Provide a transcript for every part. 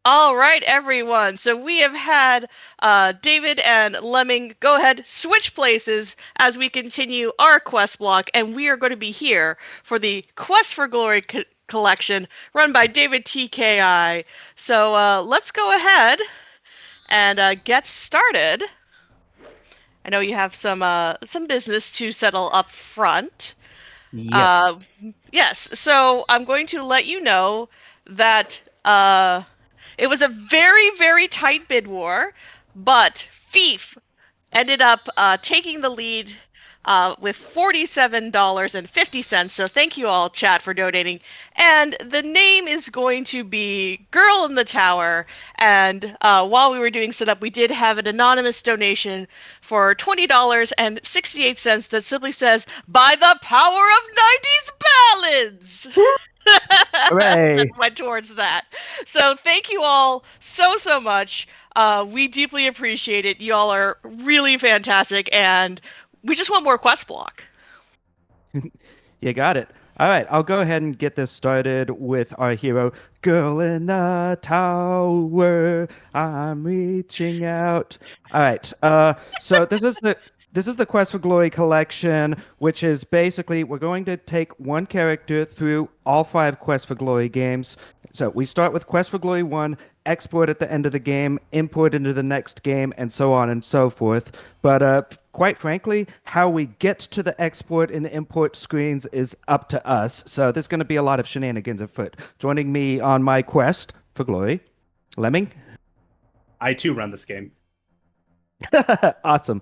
All right, everyone. So we have had David and Lemming go ahead, switch places as we continue our quest block, and we are going to be here for the Quest for Glory collection run by davidtki. So let's go ahead and get started. I know you have some business to settle up front. Uh, Yes. yes, so I'm going to let you know that it was a very, very tight bid war, but Thief ended up taking the lead with $47.50. So thank you all, chat, for donating. And the name is going to be Girl in the Tower. And while we were doing setup, we did have an anonymous donation for $20.68 that simply says, "By the power of 90s ballads." That Hooray. went towards that. So thank you all so much. We deeply appreciate it. Y'all are really fantastic, and we just want more quest block. You got it. All right, I'll go ahead and get this started with our hero, Girl in the Tower. I'm reaching out. All right. So this is the Quest for Glory collection, which is basically we're going to take one character through all five Quest for Glory games. So we start with Quest for Glory 1, export at the end of the game, import into the next game, and so on and so forth. But quite frankly, how we get to the export and import screens is up to us. So there's going to be a lot of shenanigans afoot. Joining me on my quest for glory, Lemming. I too run this game. Awesome.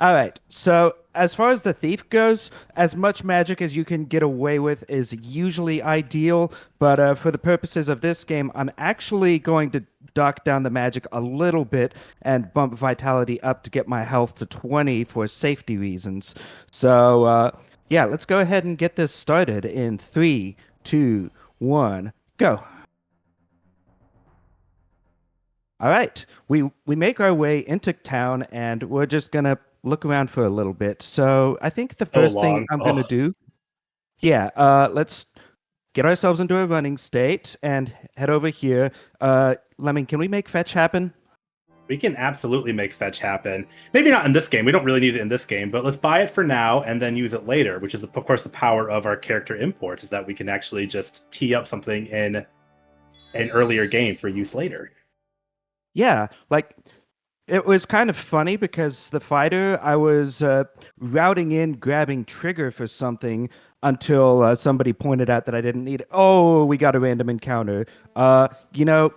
All right. So, as far as the thief goes, as much magic as you can get away with is usually ideal. But for the purposes of this game, I'm actually going to dock down the magic a little bit and bump vitality up to get my health to 20 for safety reasons. So, yeah, let's go ahead and get this started in 3, 2, 1, go. All right, we make our way into town, and we're just gonna look around for a little bit. So I think the So first thing long. I'm gonna Oh, do, yeah, let's get ourselves into a running state and head over here. Lemming, can we make fetch happen? we can absolutely make fetch happen. Maybe not in this game. We don't really need it in this game, but let's buy it for now and then use it later, which is, of course, the power of our character imports, is that we can actually just tee up something in an earlier game for use later. Yeah, like it was kind of funny because the fighter I was routing in, grabbing trigger for something until somebody pointed out that I didn't need it. Oh, we got a random encounter. You know,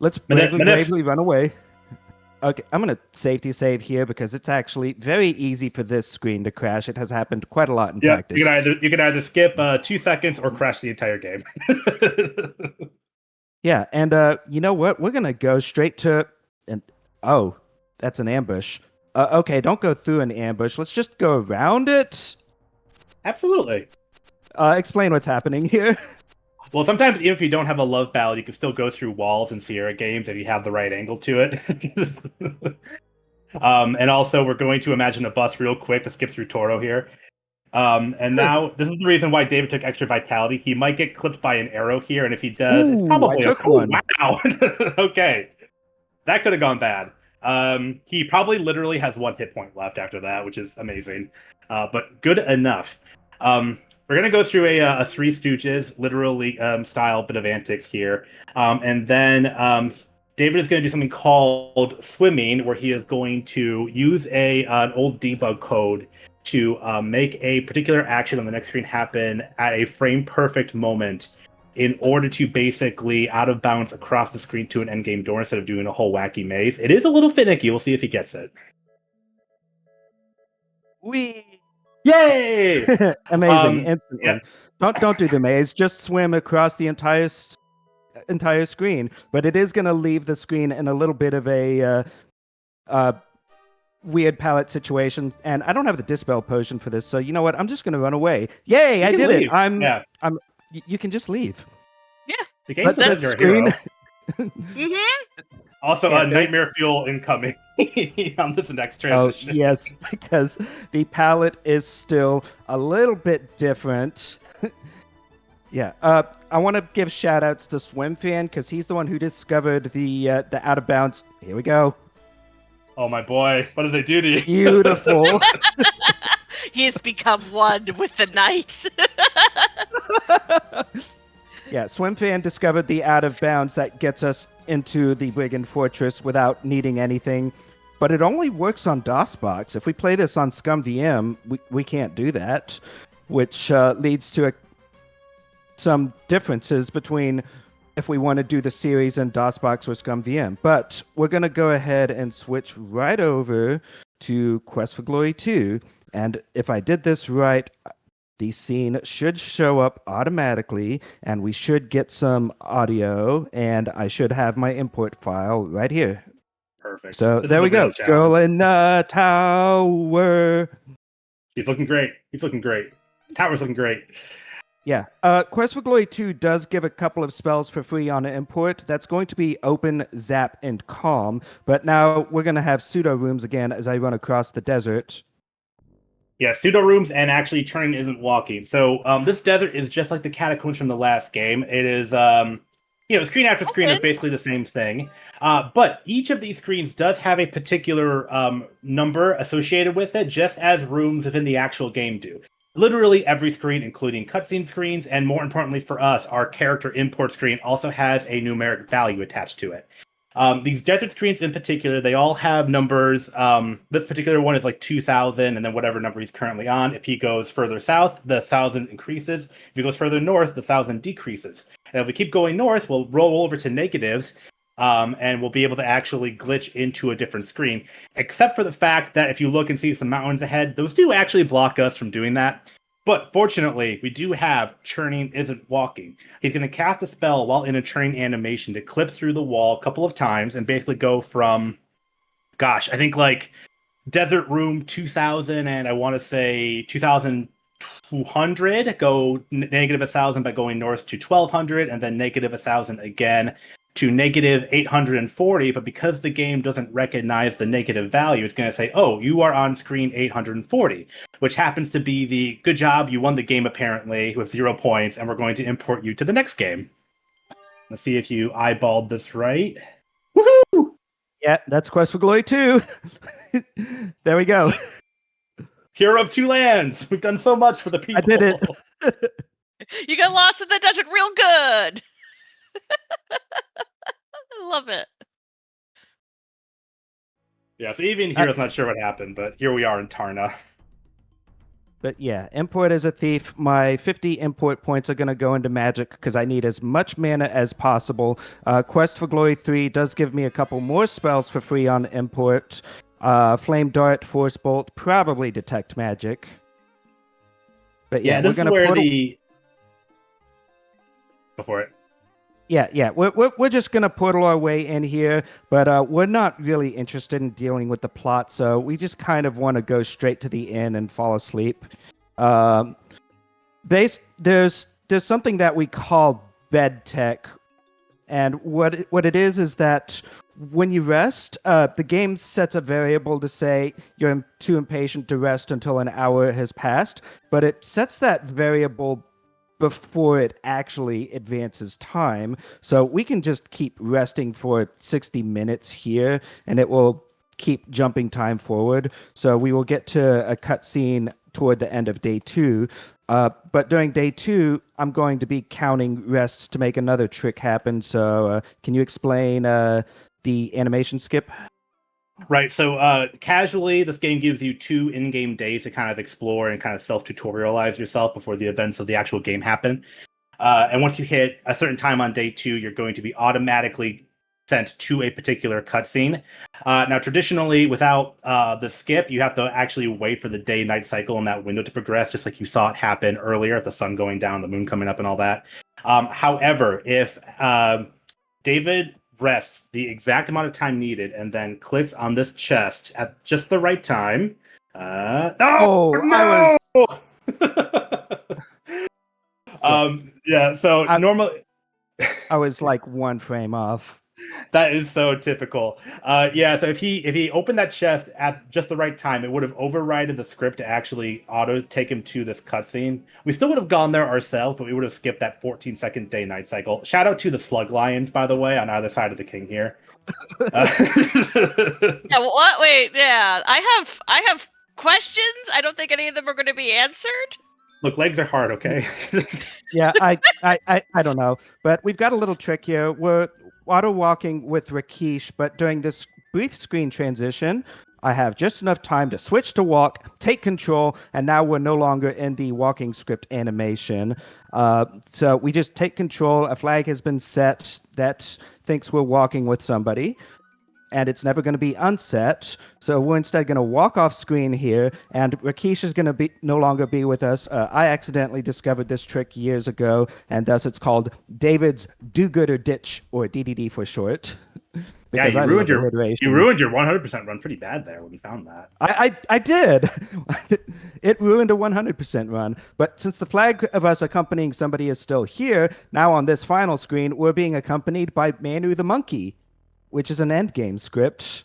let's Manip, manip. bravely run away. Okay, I'm gonna safety save here because it's actually very easy for this screen to crash. It has happened quite a lot in Yeah, practice. you can either skip 2 seconds or crash the entire game. Yeah, and you know what? We're gonna go straight to and oh, that's an ambush. Okay, don't go through an ambush. Let's just go around it. Absolutely. Explain what's happening here. Well, sometimes even if you don't have a love ballad, you can still go through walls in Sierra games if you have the right angle to it. And also, we're going to imagine a bus real quick to skip through Toro here. And now, this is the reason why David took extra vitality. He might get clipped by an arrow here, and if he does, it's Ooh, I probably a... took Oh, one. wow! Okay. That could have gone bad. He probably literally has 1 hit point left after that, which is amazing. But good enough. We're gonna go through a Three Stooges literally style bit of antics here, and then David is going to do something called swimming, where he is going to use an old debug code to make a particular action on the next screen happen at a frame perfect moment in order to basically out of bounds across the screen to an endgame door instead of doing a whole wacky maze. It is a little finicky. We'll see if he gets it. We Yay! amazing Yeah, instantly. Don't do the maze. Just swim across the entire screen. But it is gonna leave the screen in a little bit of a uh, weird palette situation, and I don't have the dispel potion for this. So you know what? I'm just gonna run away. Yay! you I can did it. leave. Yeah, You can just leave. Yeah, the game But still that says you're a screen. hero. mm-hmm. Also, Yeah, nightmare fuel incoming on this next oh, transition. yes, because the palette is still a little bit different. Yeah. I want to give shout outs to SwimFan because he's the one who discovered the out of bounds. Here we go. Oh my boy, what did they do to you? Beautiful. He has become one with the night. Yeah, SwimFan discovered the out of bounds that gets us into the Brigand Fortress without needing anything. But it only works on DOSBox. If we play this on Scum VM, we can't do that, which leads to some differences between if we want to do the series in DOSBox or Scum VM. But we're going to go ahead and switch right over to Quest for Glory 2. And if I did this right, the scene should show up automatically, and we should get some audio, and I should have my import file right here. Perfect. So This there is we the real go. challenge. Girl in the tower. He's looking great. He's looking great. Tower's looking great. Yeah. Quest for Glory 2 does give a couple of spells for free on import. That's going to be Open, Zap, and Calm. But now we're going to have pseudo rooms again as I run across the desert. Yeah, pseudo rooms and actually turning isn't walking. So this desert is just like the catacombs from the last game. It is, screen after screen of basically the same thing. But each of these screens does have a particular number associated with it, just as rooms within the actual game do. Literally every screen, including cutscene screens, and more importantly for us, our character import screen also has a numeric value attached to it. These desert screens in particular, they all have numbers. This particular one is like 2,000, and then whatever number he's currently on. If he goes further south, the 1,000 increases. If he goes further north, the 1,000 decreases. And if we keep going north, we'll roll over to negatives, and we'll be able to actually glitch into a different screen. Except for the fact that if you look and see some mountains ahead, those do actually block us from doing that. But fortunately, we do have Churning Isn't Walking. He's going to cast a spell while in a churning animation to clip through the wall a couple of times and basically go from, I think like Desert Room 2000 and I want to say 2200, go negative 1,000 by going north to 1200 and then negative 1,000 again to negative 840, but because the game doesn't recognize the negative value, it's going to say, oh, you are on screen 840, which happens to be the good job, you won the game apparently with 0 points, and we're going to import you to the next game. Let's see if you eyeballed this right. Woohoo! Yeah, that's Quest for Glory 2. There we go. Hero of Two Lands! We've done so much for the people. I did it. You got lost in the desert real good. I love it. Yeah, so even Hero's not sure what happened, but here we are in Tarna. But yeah, import as a thief. My 50 import points are going to go into magic because I need as much mana as possible. Quest for Glory 3 does give me a couple more spells for free on import. Flame Dart, Force Bolt, probably Detect Magic. But yeah, this we're is going where to Go for it. Yeah. We're just gonna portal our way in here, but we're not really interested in dealing with the plot, so we just kind of want to go straight to the inn and fall asleep. There's something that we call bed tech, and what it is that when you rest, the game sets a variable to say you're too impatient to rest until an hour has passed, but it sets that variable before it actually advances time. So we can just keep resting for 60 minutes here, and it will keep jumping time forward. So we will get to a cutscene toward the end of day 2. But during day 2, I'm going to be counting rests to make another trick happen. So can you explain the animation skip? Right, so casually, this game gives you 2 in-game days to kind of explore and kind of self-tutorialize yourself before the events of the actual game happen. And once you hit a certain time on day 2, you're going to be automatically sent to a particular cutscene. Now, traditionally, without the skip, you have to actually wait for the day-night cycle in that window to progress, just like you saw it happen earlier, the sun going down, the moon coming up, and all that. However, if David rests the exact amount of time needed and then clicks on this chest at just the right time. I was. Yeah, so normally I was like 1 frame off. That is so typical. Yeah, so if he opened that chest at just the right time, it would have overridden the script to actually auto take him to this cutscene. We still would have gone there ourselves, but we would have skipped that 14-second day-night cycle. Shout out to the Slug Lions, by the way, on either side of the king here. Uh, Yeah, what? Wait, yeah. I have questions. I don't think any of them are going to be answered. Look, legs are hard, okay? Yeah, I don't know, but we've got a little trick here. We're auto walking with Rakesh, but during this brief screen transition, I have just enough time to switch to walk, take control, and now we're no longer in the walking script animation. So we just take control. A flag has been set that thinks we're walking with somebody, and it's never going to be unset. So we're instead going to walk off screen here, and Rakesh is going to be no longer be with us. I accidentally discovered this trick years ago, and thus it's called David's Do Good or Ditch, or DDD for short. Yeah, you I ruined love your alliteration. you ruined your 100% run pretty bad there when you found that. I did. It ruined a 100% run. But since the flag of us accompanying somebody is still here, now on this final screen, we're being accompanied by Manu the monkey, which is an endgame script.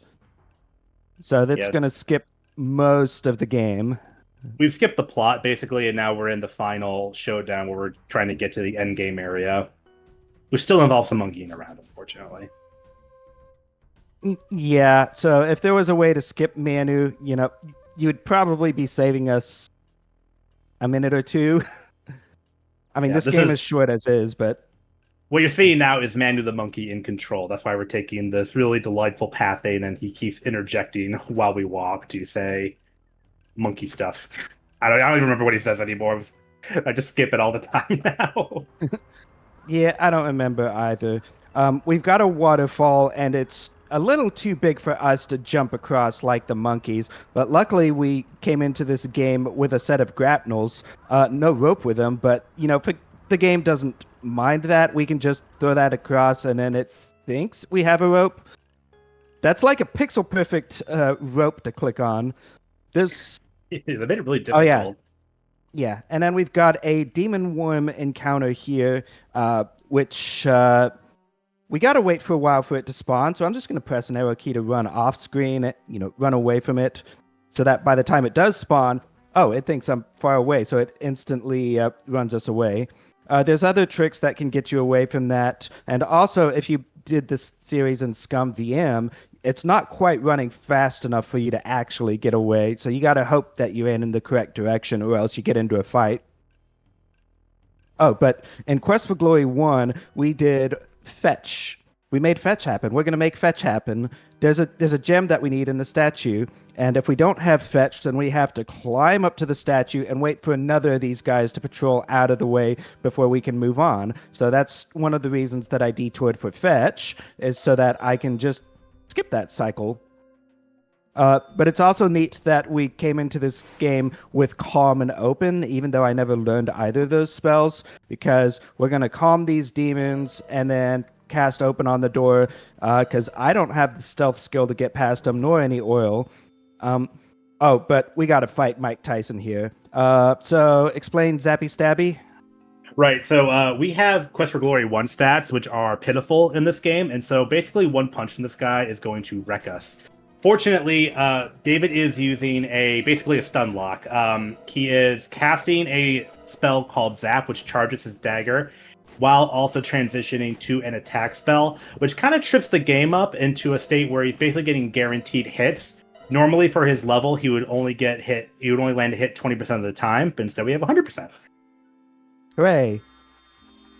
So that's Yes. going to skip most of the game. We've skipped the plot basically, and now we're in the final showdown where we're trying to get to the end game area, which still involves some monkeying around, unfortunately. Yeah, so if there was a way to skip Manu, you would probably be saving us a minute or two. I mean, Yeah, this this game is- is short as is, but What you're seeing now is Manu the monkey in control. That's why we're taking this really delightful pathing, and he keeps interjecting while we walk to say monkey stuff. I don't even remember what he says anymore. I just skip it all the time now. yeah, I don't remember either. We've got a waterfall, and it's a little too big for us to jump across like the monkeys, but luckily we came into this game with a set of grapnels, no rope with them, but, if the game doesn't mind that, we can just throw that across, and then it thinks we have a rope. That's like a pixel perfect rope to click on. There's They made it really difficult. Oh, yeah. Yeah, and then we've got a demon worm encounter here, which we gotta wait for a while for it to spawn. So I'm just gonna press an arrow key to run off screen, run away from it, so that by the time it does spawn, it thinks I'm far away, so it instantly runs us away. There's other tricks that can get you away from that, and also if you did this series in Scum VM, it's not quite running fast enough for you to actually get away. So you got to hope that you're in the correct direction, or else you get into a fight. Oh, but in Quest for Glory 1, we did fetch. We made fetch happen. We're going to make fetch happen. There's a gem that we need in the statue, and if we don't have fetch, then we have to climb up to the statue and wait for another of these guys to patrol out of the way before we can move on. So that's one of the reasons that I detoured for fetch, is so that I can just skip that cycle. But it's also neat that we came into this game with calm and open, even though I never learned either of those spells, because we're going to calm these demons and then cast open on the door, because I don't have the stealth skill to get past them, nor any oil. But we got to fight Mike Tyson here. So explain Zappy Stabby. Right, so we have Quest for Glory 1 stats, which are pitiful in this game, and so basically one punch from this guy is going to wreck us. Fortunately, David is using basically a stun lock. He is casting a spell called Zap, which charges his dagger, while also transitioning to an attack spell, which kind of trips the game up into a state where he's basically getting guaranteed hits. Normally, for his level, he would only land a hit 20% of the time, but instead we have 100%. Hooray.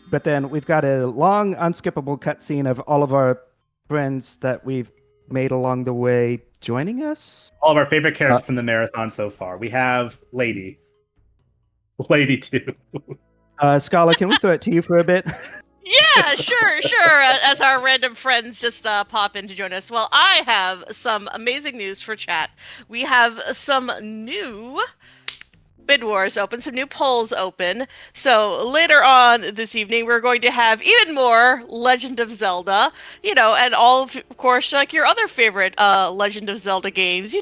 But then we've got a long, unskippable cutscene of all of our friends that we've made along the way joining us. All of our favorite characters from the marathon so far. We have Lady 2. Scala, can we throw it to you for a bit? Yeah, sure. As our random friends just pop in to join us. Well, I have some amazing news for chat. We have some new bid wars open, some new polls open. So later on this evening, we're going to have even more Legend of Zelda, and all of course, like your other favorite Legend of Zelda games,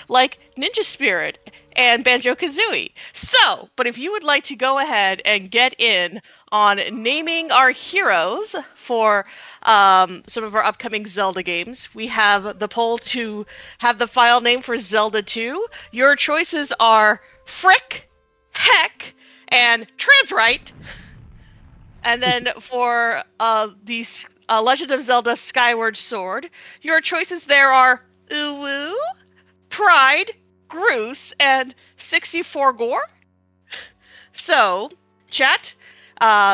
like Ninja Spirit and Banjo-Kazooie. So, but if you would like to go ahead and get in on naming our heroes for some of our upcoming Zelda games, we have the poll to have the file name for Zelda 2. Your choices are Frick, Heck, and Transrite. And then for the Legend of Zelda Skyward Sword, your choices there are Uwu, Pride, Groose, and 64 Gore. So, chat,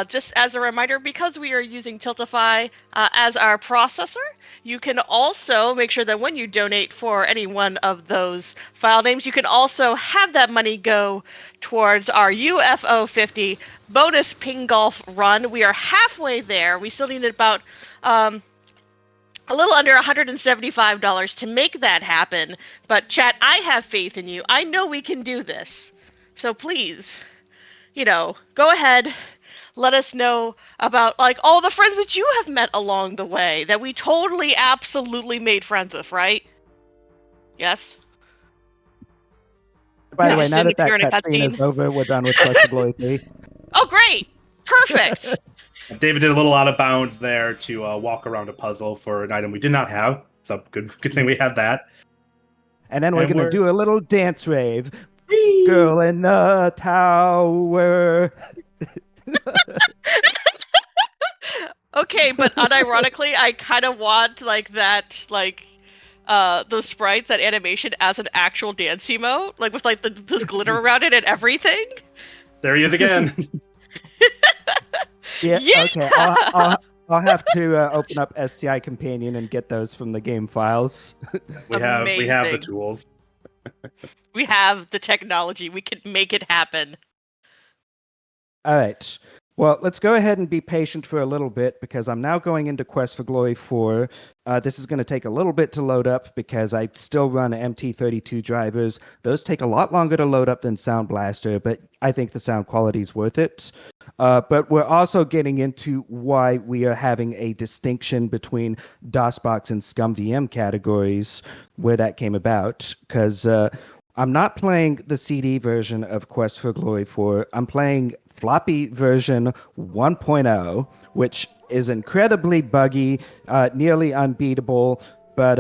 just as a reminder, because we are using Tiltify as our processor, you can also make sure that when you donate for any one of those file names, you can also have that money go towards our UFO 50 bonus ping golf run. We are halfway there. We still need about a little under $175 to make that happen. But chat, I have faith in you. I know we can do this. So please, go ahead, let us know about like all the friends that you have met along the way that we totally absolutely made friends with, right? Yes. By the way, Just now didn't that appear that in a cutscene is cutscene. over, we're done with Quest for Glory 3. Oh, great! Perfect. David did a little out of bounds there to walk around a puzzle for an item we did not have. So good thing we had that. And then we're And going to do a little dance rave. Whee! Girl in the tower. Okay, but unironically, I kind of want like that, like those sprites, that animation as an actual dance emote, like with like this glitter around it and everything. There he is again. Yeah, Yeah! okay. I'll have to open up SCI Companion and get those from the game files. we have the Amazing. tools. We have the technology. We can make it happen. All right. Well, let's go ahead and be patient for a little bit because I'm now going into Quest for Glory 4. This is going to take a little bit to load up because I still run MT32 drivers. Those take a lot longer to load up than Sound Blaster, but I think the sound quality is worth it. But we're also getting into why we are having a distinction between DOSBox and ScumVM categories, where that came about, because I'm not playing the CD version of Quest for Glory 4. I'm playing floppy version 1.0, which is incredibly buggy, nearly unbeatable. But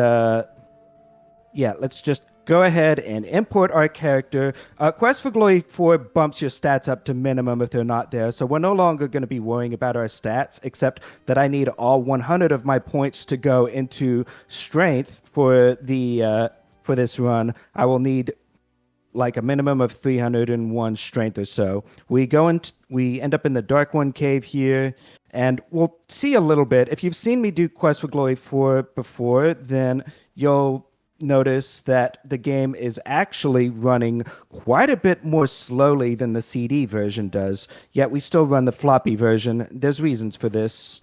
yeah, let's just go ahead and import our character. Quest for Glory 4 bumps your stats up to minimum if they're not there, so we're no longer going to be worrying about our stats, except that I need all 100 of my points to go into strength for this run. I will need like a minimum of 301 strength or so. We end up in the Dark One cave here, and we'll see a little bit. If you've seen me do Quest for Glory 4 before, then you'll notice that the game is actually running quite a bit more slowly than the CD version does, yet we still run the floppy version. There's reasons for this.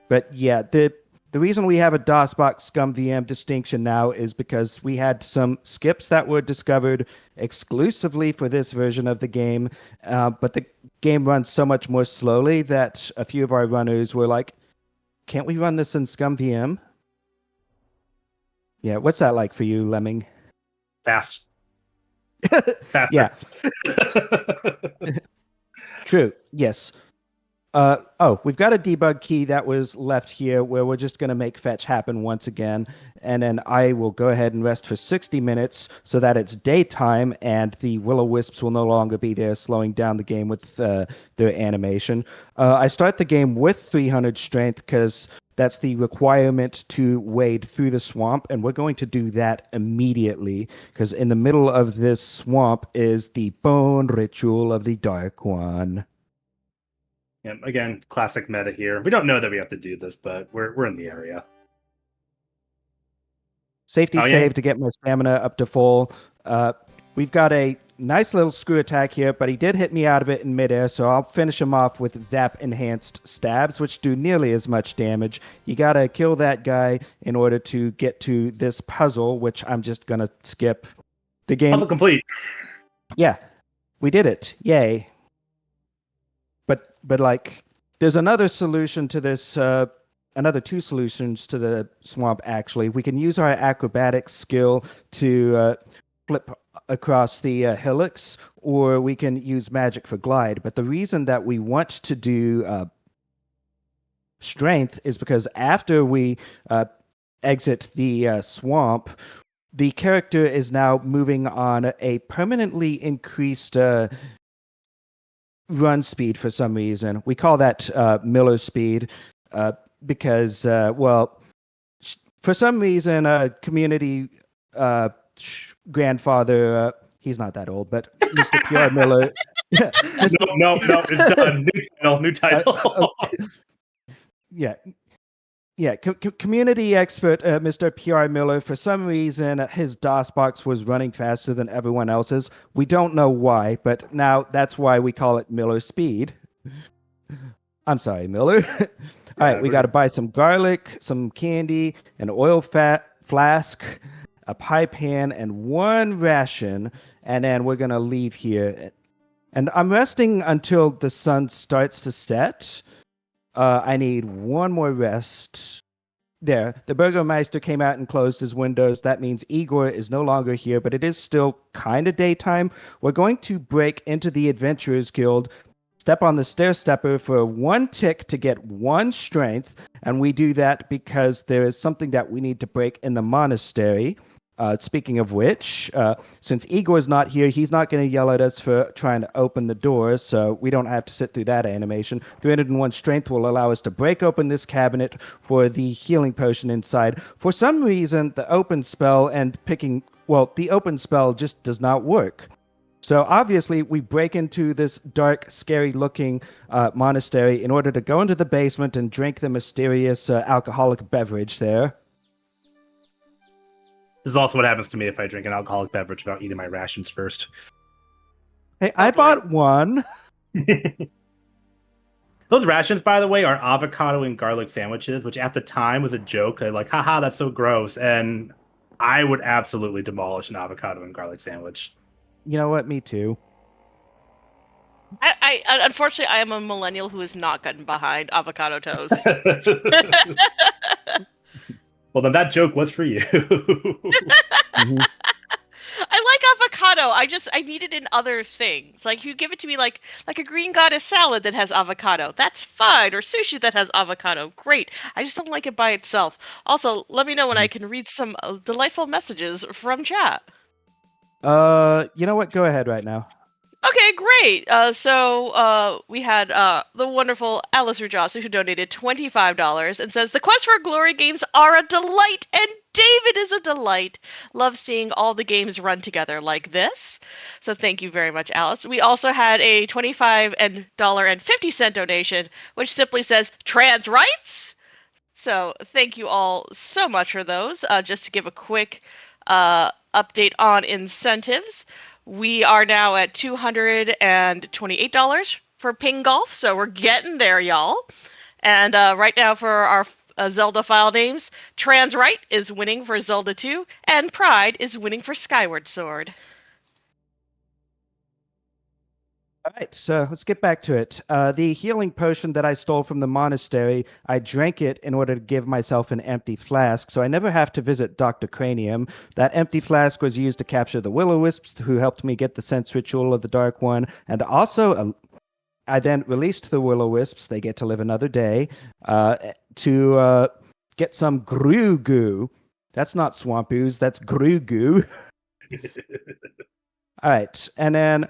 But yeah, the reason we have a DOSBox Scum VM distinction now is because we had some skips that were discovered exclusively for this version of the game, but the game runs so much more slowly that a few of our runners were like, can't we run this in Scum VM? Yeah, what's that like for you, Lemming? Fast. Yeah. True, yes. We've got a debug key that was left here where we're just going to make fetch happen once again. And then I will go ahead and rest for 60 minutes so that it's daytime and the will-o-wisps will no longer be there slowing down the game with their animation. I start the game with 300 strength because that's the requirement to wade through the swamp, and we're going to do that immediately because in the middle of this swamp is the bone ritual of the Dark One. Yeah, again, classic meta here. We don't know that we have to do this, but we're in the area. Safety save to get my stamina up to full. We've got a nice little screw attack here, but he did hit me out of it in midair, so I'll finish him off with Zap Enhanced Stabs, which do nearly as much damage. You gotta kill that guy in order to get to this puzzle, which I'm just gonna skip. The game... Puzzle complete. Yeah, we did it. Yay. But like, there's another solution to this, another two solutions to the swamp, actually. We can use our acrobatics skill to flip across the hillocks, or we can use magic for glide. But the reason that we want to do strength is because after we exit the swamp, the character is now moving on a permanently increased run speed for some reason. We call that Miller speed because, well, for some reason, community grandfather, he's not that old, but Mr. PR Miller. No, it's done. New title. Yeah. Yeah, community expert Mr. PR Miller, for some reason, his DOSBox was running faster than everyone else's. We don't know why, but now that's why we call it Miller Speed. I'm sorry, Miller. All right, we got to buy some garlic, some candy, an oil fat flask, a pie pan, and one ration, and then we're going to leave here. And I'm resting until the sun starts to set. I need one more rest. There, the Burgermeister came out and closed his windows. That means Igor is no longer here, but it is still kind of daytime. We're going to break into the Adventurers Guild, step on the stair stepper for one tick to get one strength, and we do that because there is something that we need to break in the monastery. Speaking of which, since Igor's not here, he's not going to yell at us for trying to open the door, so we don't have to sit through that animation. 301 strength will allow us to break open this cabinet for the healing potion inside. For some reason, the open spell just does not work. So obviously, we break into this dark, scary-looking monastery in order to go into the basement and drink the mysterious alcoholic beverage there. This is also what happens to me if I drink an alcoholic beverage without eating my rations first. Hey, I bought one. Those rations, by the way, are avocado and garlic sandwiches, which at the time was a joke. They're like, haha, that's so gross. And I would absolutely demolish an avocado and garlic sandwich. You know what? Me too. I unfortunately, I am a millennial who has not gotten behind avocado toast. Well, then that joke was for you. Mm-hmm. I like avocado. I need it in other things. Like you give it to me like a green goddess salad that has avocado. That's fine. Or sushi that has avocado. Great. I just don't like it by itself. Also, let me know when I can read some delightful messages from chat. You know what? Go ahead right now. Okay, great. So we had the wonderful Alice Rujasu who donated $25 and says, "The Quest for Glory games are a delight, and David is a delight. Love seeing all the games run together like this." So thank you very much, Alice. We also had a $25.50 donation, which simply says, "Trans rights?" So thank you all so much for those. Just to give a quick update on incentives, we are now at $228 for ping golf, so we're getting there, y'all. And right now for our Zelda file names, Trans Right is winning for Zelda 2, and Pride is winning for Skyward Sword. All right, so let's get back to it. The healing potion that I stole from the monastery, I drank it in order to give myself an empty flask, so I never have to visit Dr. Cranium. That empty flask was used to capture the Will-O-Wisps, who helped me get the sense ritual of the Dark One, and also I then released the Will-O-Wisps, they get to live another day, to get some Groo Goo. That's not Swamp Ooze, that's Groo Goo. All right, and then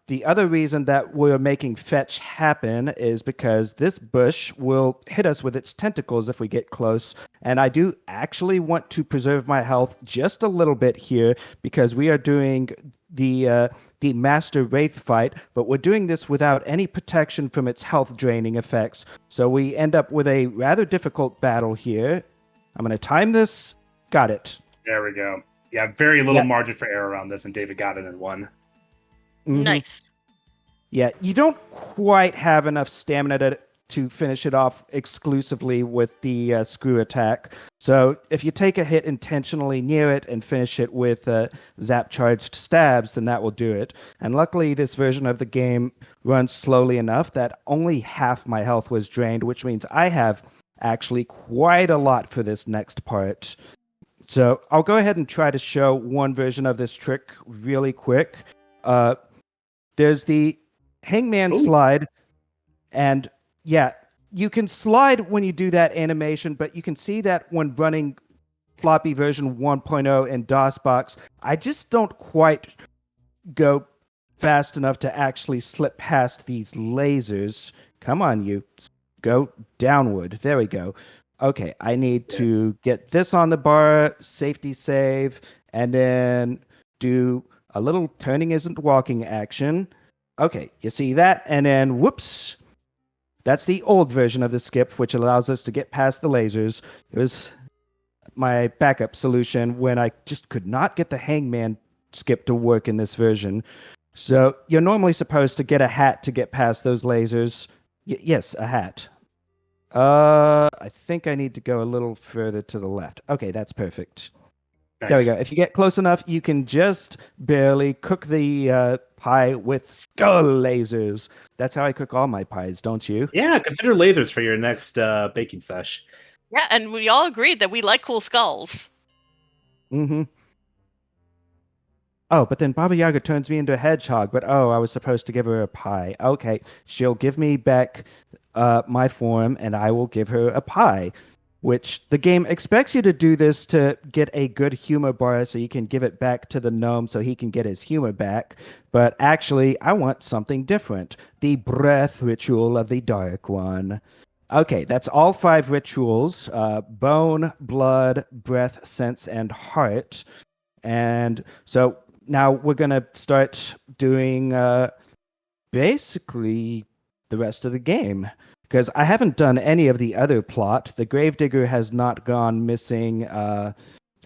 the other reason that we're making fetch happen is because this bush will hit us with its tentacles if we get close. And I do actually want to preserve my health just a little bit here because we are doing the Master Wraith fight, but we're doing this without any protection from its health draining effects. So we end up with a rather difficult battle here. I'm going to time this. Got it. There we go. Yeah, very little margin for error on this, and David got it in one. Mm-hmm. Nice. Yeah, you don't quite have enough stamina to finish it off exclusively with the screw attack. So if you take a hit intentionally near it and finish it with zap-charged stabs, then that will do it. And luckily, this version of the game runs slowly enough that only half my health was drained, which means I have actually quite a lot for this next part. So I'll go ahead and try to show one version of this trick really quick. Uh, there's the hangman Ooh. slide, and yeah, you can slide when you do that animation, but you can see that when running floppy version 1.0 in DOSBox, I just don't quite go fast enough to actually slip past these lasers. Come on, you. Go downward. There we go. Okay, I need Yeah. to get this on the bar, safety save, and then do a little turning isn't walking action. Okay, you see that? And then whoops. That's the old version of the skip, which allows us to get past the lasers. It was my backup solution when I just could not get the hangman skip to work in this version. So you're normally supposed to get a hat to get past those lasers. Yes, a hat. I think I need to go a little further to the left. Okay, that's perfect. There we go. Nice. If you get close enough, you can just barely cook the pie with skull lasers. That's how I cook all my pies, don't you? Yeah, consider lasers for your next baking sesh. Yeah, and we all agreed that we like cool skulls. Mm-hmm. Oh, but then Baba Yaga turns me into a hedgehog. But oh, I was supposed to give her a pie. Okay, she'll give me back my form, and I will give her a pie. Which the game expects you to do this to get a good humor bar, so you can give it back to the gnome, so he can get his humor back. But actually, I want something different: the breath ritual of the Dark One. Okay, that's all 5 rituals: bone, blood, breath, sense, and heart. And so now we're going to start doing basically the rest of the game. Because I haven't done any of the other plot. The Gravedigger has not gone missing. I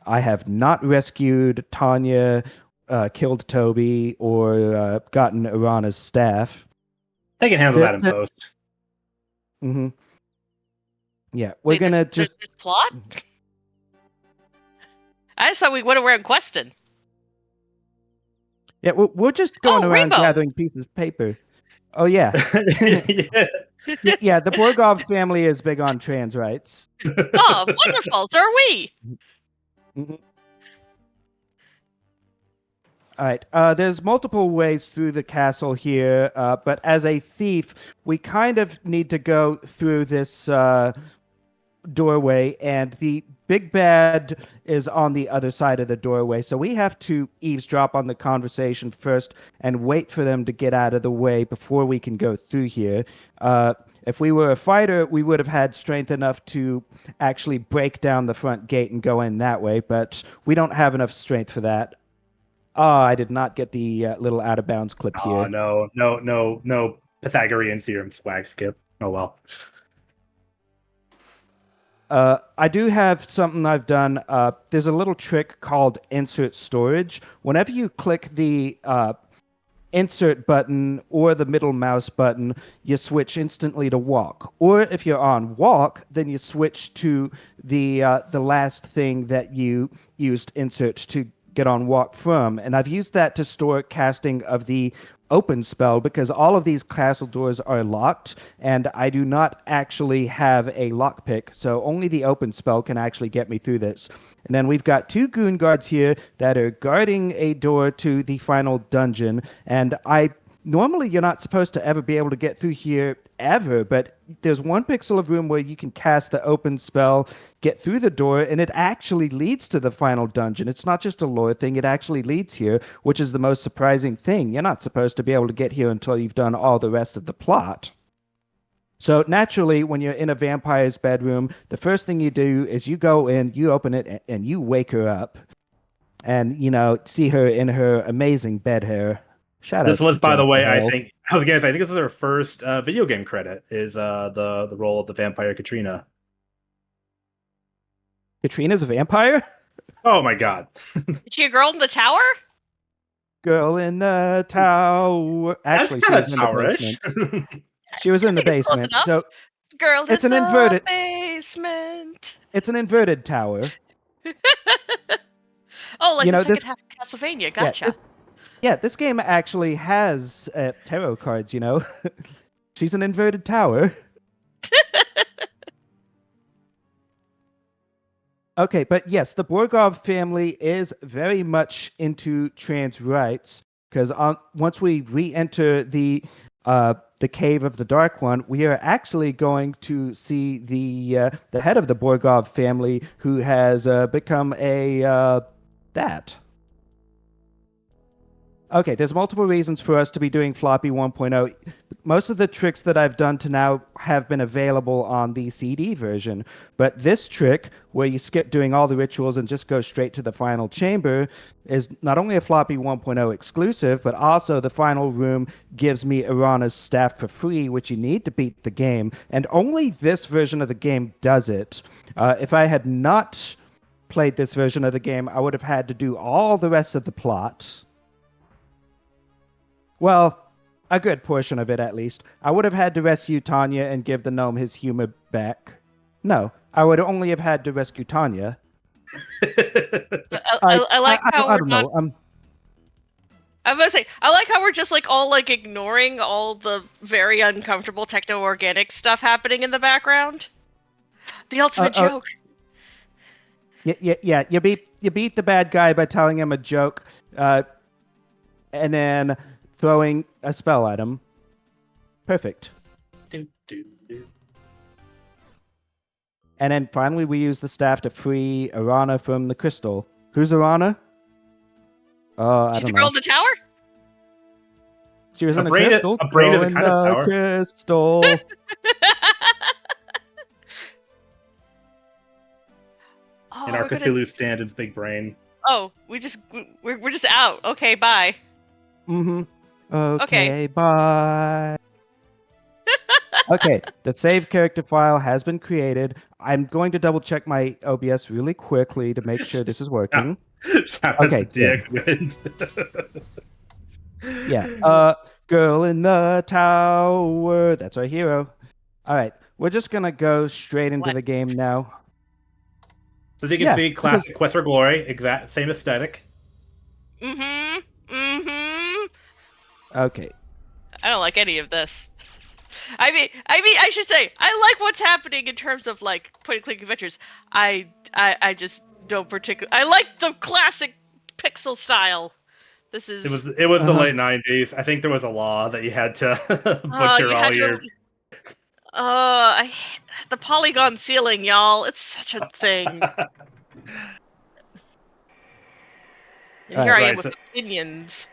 have not rescued Tanya, killed Toby, or gotten Irana's staff. They can handle that in post. Mm-hmm. Yeah, we're Wait, gonna there's just this plot? I just thought we went around questing. yeah, we're just going Oh, around Rainbow! gathering pieces of paper. Oh yeah. Yeah. Yeah, the Borgov family is big on trans rights. Oh, wonderful! So are we! Mhm. All right. There's multiple ways through the castle here, but as a thief, we kind of need to go through this doorway, and the big bad is on the other side of the doorway. So we have to eavesdrop on the conversation first and wait for them to get out of the way before we can go through here. If we were a fighter, we would have had strength enough to actually break down the front gate and go in that way, but we don't have enough strength for that. Oh, I did not get the little out of bounds clip Oh here. no Pythagorean theorem swag skip. Oh well. I do have something I've done. There's a little trick called insert storage. Whenever you click the insert button or the middle mouse button, you switch instantly to walk. Or if you're on walk, then you switch to the last thing that you used insert to get on walk from. And I've used that to store casting of the open spell because all of these castle doors are locked and I do not actually have a lockpick, so only the open spell can actually get me through this. And then we've got 2 goon guards here that are guarding a door to the final dungeon, and I normally you're not supposed to ever be able to get through here ever, but there's 1 pixel of room where you can cast the open spell, get through the door, and it actually leads to the final dungeon. It's not just a lore thing, it actually leads here, which is the most surprising thing. You're not supposed to be able to get here until you've done all the rest of the plot. So naturally, when you're in a vampire's bedroom, the first thing you do is you go in, you open it, and you wake her up. And, see her in her amazing bed hair. Shout This outs was, to by the Jennifer way, Hale. I think this is her first video game credit. Is the role of the vampire Katrina. Katrina's a vampire? Oh my god. Is she a girl in the tower? Girl in the tower. That's Actually, she kind of was in the towerish. basement. She was I in the think it's close basement. enough. So Girl in it's an the inverted basement. it's an inverted tower. Oh, like the second This half of Castlevania. yeah, Gotcha. this game actually has tarot cards, She's an inverted tower. Okay, but yes, the Borgov family is very much into trans rights because once we re-enter the cave of the Dark One, we are actually going to see the head of the Borgov family who has become a that. Okay, there's multiple reasons for us to be doing floppy 1.0. Most of the tricks that I've done to now have been available on the CD version, but this trick, where you skip doing all the rituals and just go straight to the final chamber, is not only a floppy 1.0 exclusive, but also the final room gives me Irana's staff for free, which you need to beat the game, and only this version of the game does it. If I had not played this version of the game, I would have had to do all the rest of the plot. Well, a good portion of it at least. I would have had to rescue Tanya and give the gnome his humor back. No, I would only have had to rescue Tanya. I like how I we're don't not. know. I'm gonna say I like how we're just like all like ignoring all the very uncomfortable techno organic stuff happening in the background. The ultimate uh, joke. yeah. You beat the bad guy by telling him a joke, and then throwing a spell at him. Perfect. Do, do, do. And then finally, we use the staff to free Arana from the crystal. Who's Arana? I She's don't the girl know. in the tower. She was A in a brain, crystal. a brain is a Girl in kind of the power. crystal. Oh, In our we're gonna. Cthulhu stand-in's big brain. Oh, we're just out. Okay, bye. Mm-hmm. Okay. Okay, bye. Okay, the save character file has been created. I'm going to double check my OBS really quickly to make sure this is working. Shout out Okay, to Dick Wind. Yeah. Girl in the tower. That's our hero. All right, we're just gonna go straight into What? the game now. So as you can Yeah, see, this is classic Quest for Glory, exact same aesthetic. Mm-hmm. Mm-hmm. okay. I don't like any of this. I should say I like what's happening in terms of like point-and-click adventures. I just don't particularly. I like the classic pixel style. This is. It was the Uh-huh. late '90s. I think there was a law that you had to butcher You all had your. to. The polygon ceiling, y'all. It's such a thing. And All here right. I am Right. with So opinions.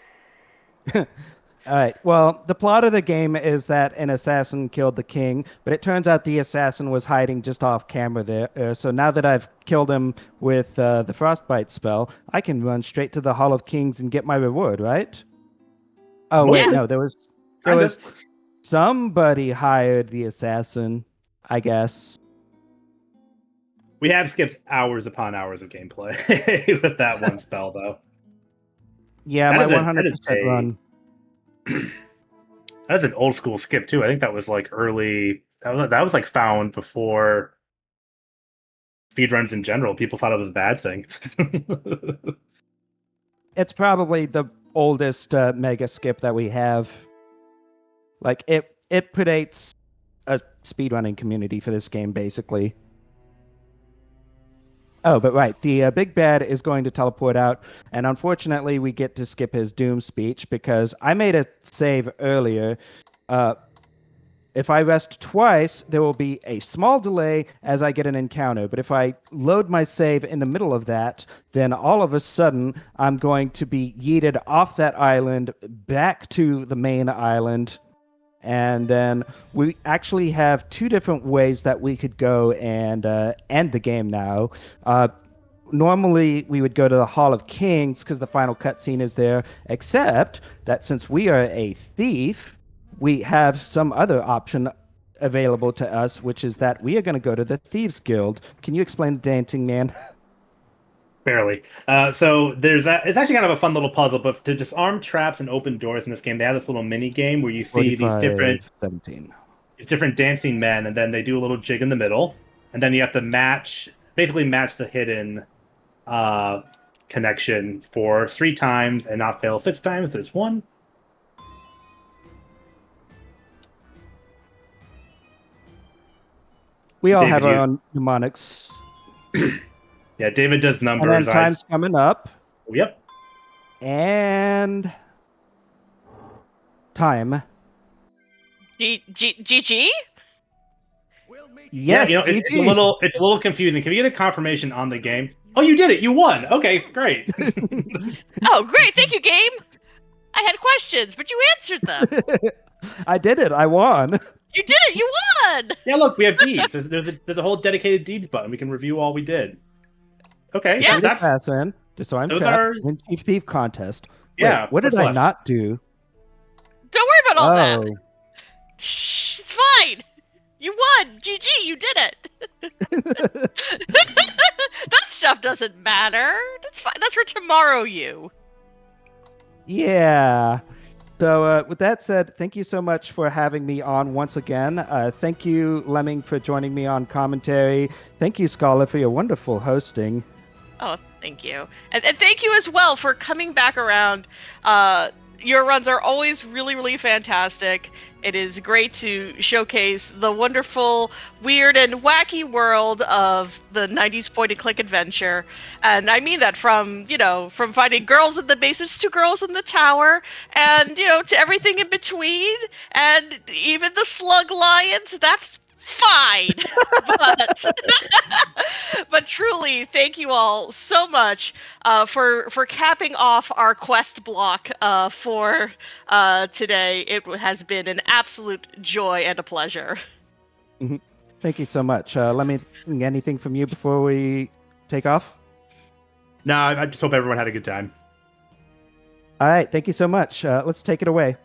All right. Well, the plot of the game is that an assassin killed the king, but it turns out the assassin was hiding just off camera there. So now that I've killed him with the frostbite spell, I can run straight to the Hall of Kings and get my reward, right? Oh wait, mostly, no, there kind of. was somebody hired the assassin, I guess. We have skipped hours upon hours of gameplay with that one spell, though. Yeah, That my is a that is 100% a run. that is an old school skip too. I think that was like early. That was like found before speedruns in general. People thought it was a bad thing. It's probably the oldest mega skip that we have. Like it predates a speedrunning community for this game, basically. Oh, but right, the big bad is going to teleport out, and unfortunately, we get to skip his doom speech because I made a save earlier. Uh, if I rest twice, there will be a small delay as I get an encounter. But if I load my save in the middle of that, then all of a sudden I'm going to be yeeted off that island back to the main island. And then we actually have two different ways that we could go and end the game now. Normally, we would go to the Hall of Kings because the final cutscene is there, except that since we are a thief, we have some other option available to us, which is that we are going to go to the Thieves Guild. Can you explain the dancing man? Barely. So there's that. It's actually kind of a fun little puzzle, but to disarm traps and open doors in this game, they have this little mini game where you see 45-17. these different dancing men, and then they do a little jig in the middle, and then you have to basically match the hidden uh, connection for 3 times and not fail 6 times. There's one. We all have David our used own mnemonics. Yeah, David does And then numbers. time's coming up. Yep. And time. GG? Yeah, Yes, it's a GG. little confusing. Can we get a confirmation on the game? Oh, you did it! You won. Okay, great. Oh, great. Thank you, game. I had questions, but you answered them. I did it. I won. You did it. You won. Yeah, look, we have deeds. There's a whole dedicated deeds button. We can review all we did. Okay, Yeah. Defeat assassin. Disarm those trap. are Win chief thief contest. Wait, yeah. what did What's I left? not do? Don't worry about all that. Oh. Shh, it's fine. You won. GG. You did it. That stuff doesn't matter. That's fine. That's for tomorrow, you. Yeah. So, with that said, thank you so much for having me on once again. Thank you, Lemming, for joining me on commentary. Thank you, Scholar, for your wonderful hosting. Oh, thank you. And thank you as well for coming back around. Your runs are always really, really fantastic. It is great to showcase the wonderful, weird, and wacky world of the 90s point and click adventure. And I mean that from, from finding girls in the basements to girls in the tower, and, to everything in between, and even the slug lions. That's fine. but but truly, thank you all so much for capping off our quest block for today. It has been an absolute joy and a pleasure. Thank you so much. Let me anything from you before we take off? No, I just hope everyone had a good time. All right. Thank you so much. Let's take it away.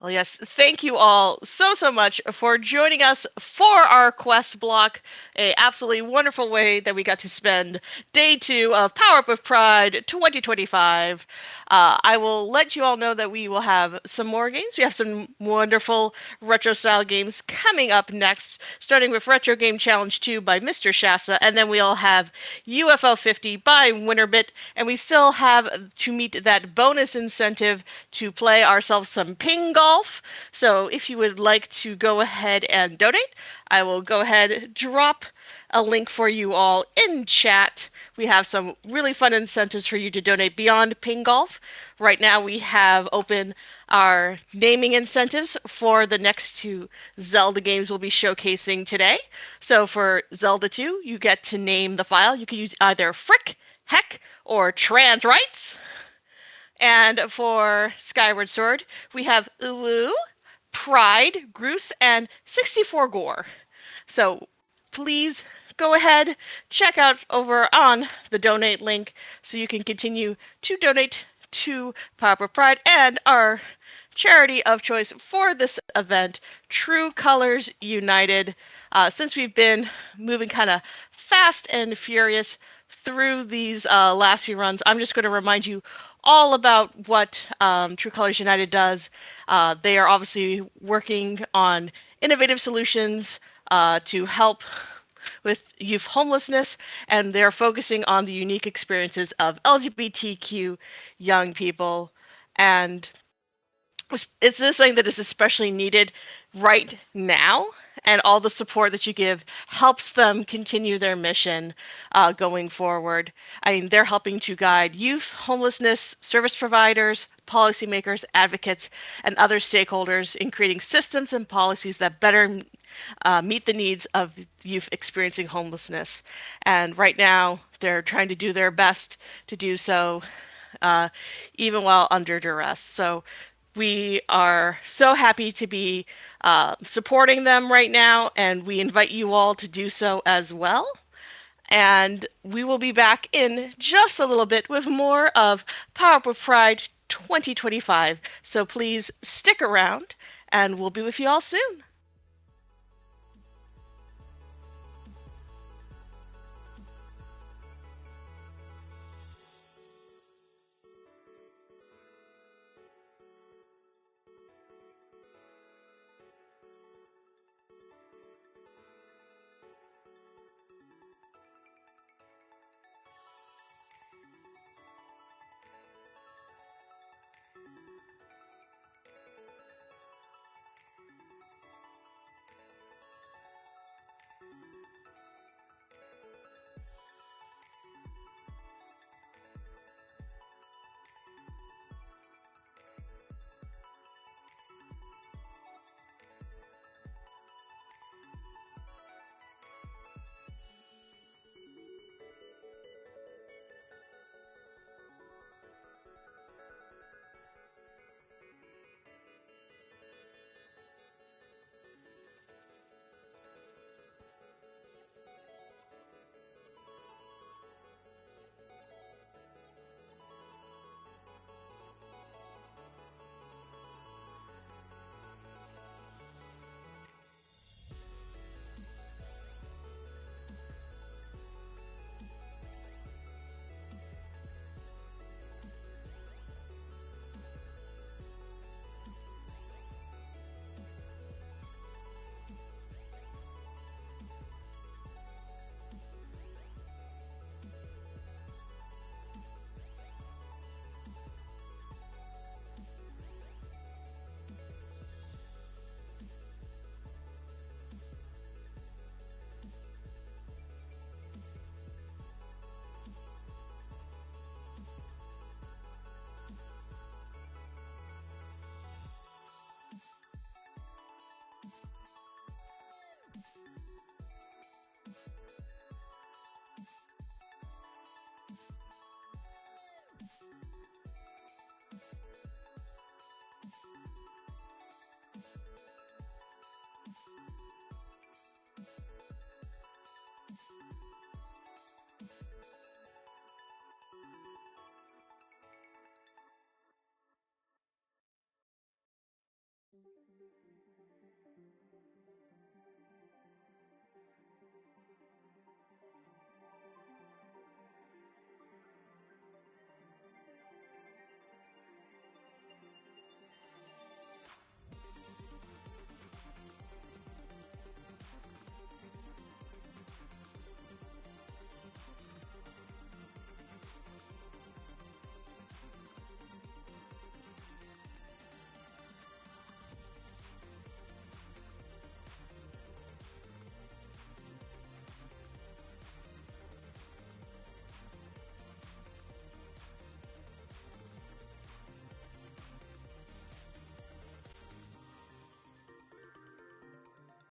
Well, yes, thank you all so much for joining us for our quest block. A absolutely wonderful way that we got to spend day 2 of Power Up of Pride 2025. I will let you all know that we will have some more games. We have some wonderful retro style games coming up next, starting with Retro Game Challenge 2 by Mr. Shasta, and then we'll have UFO 50 by Winterbit, and we still have to meet that bonus incentive to play ourselves some ping golf. So if you would like to go ahead and donate, I will go ahead drop a link for you all in chat. We have some really fun incentives for you to donate beyond ping golf. Right now we have open our naming incentives for the next 2 Zelda games we'll be showcasing today. So for Zelda 2, you get to name the file. You can use either frick, heck, or trans rights. And for Skyward Sword, we have Uwu, Pride, Groose, and 64 Gore. So please go ahead, check out over on the donate link so you can continue to donate to Papa Pride and our charity of choice for this event, True Colors United. Since we've been moving kind of fast and furious through these last few runs, I'm just going to remind you all about what True Colors United does. They are obviously working on innovative solutions to help with youth homelessness, and they're focusing on the unique experiences of LGBTQ young people. And is this something that is especially needed right now? And all the support that you give helps them continue their mission going forward. I mean, they're helping to guide youth, homelessness, service providers, policymakers, advocates, and other stakeholders in creating systems and policies that better meet the needs of youth experiencing homelessness. And right now, they're trying to do their best to do so, even while under duress. So we are so happy to be supporting them right now, and we invite you all to do so as well. And we will be back in just a little bit with more of Power Up with Pride 2025. So please stick around, and we'll be with you all soon.